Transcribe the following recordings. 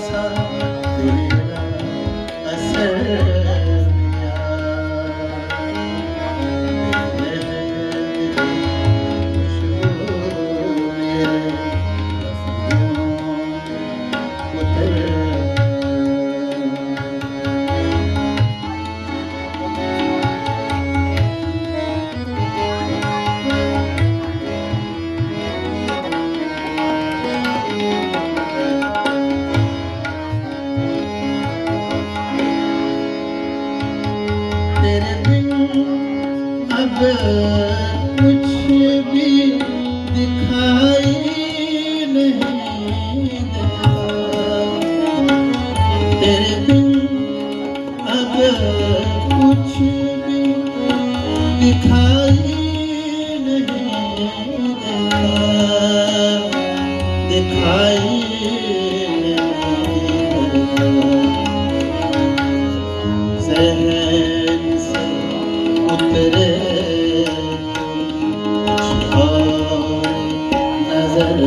सा तेरा असर दिया। खुशबू मेरे तेरे बिन अब कुछ भी दिखाई नहीं देता। तेरे बिन अब कुछ भी दिखाई नहीं देता। दिखाई ज़हन से उतरे कुछ और नजर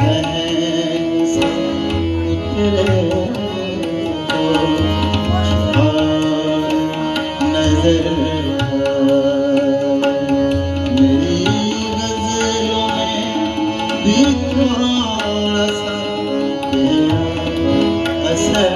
ज़हन से उतरे कुछ और नजर। मेरी गज़लों में भी थोड़ा सा तेरा असर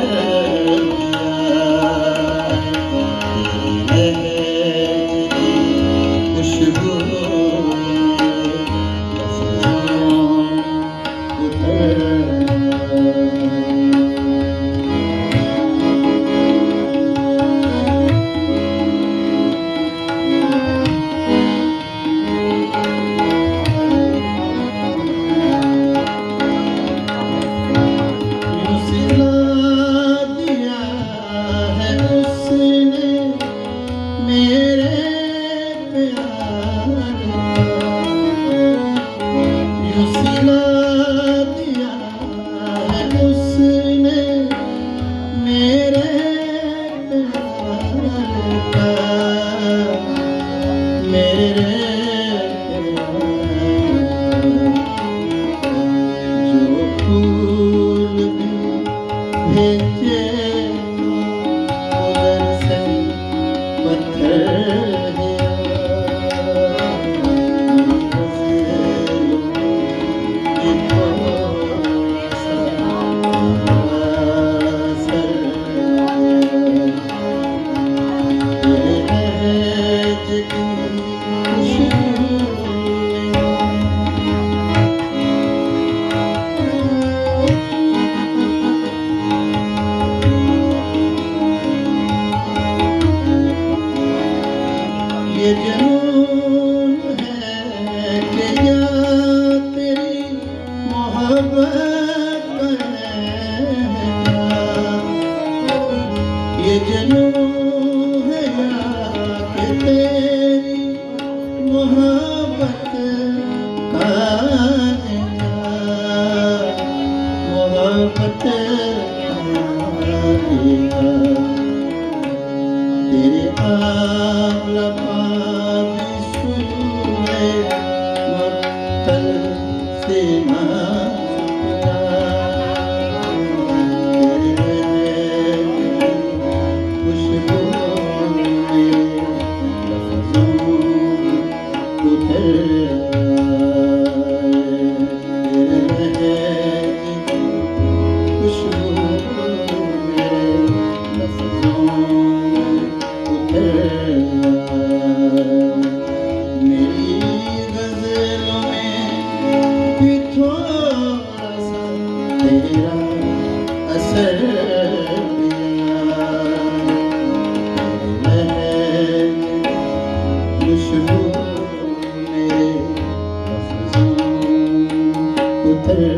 ये जुनून है कि या तेरी मोहब्बत है क्या। ये जुनून है या कि तेरी मोहब्बत का है क्या। मोहब्बत का तेरे आला से खुशबू तेरा असर खुशबू मेरे लफ्ज़ों उतर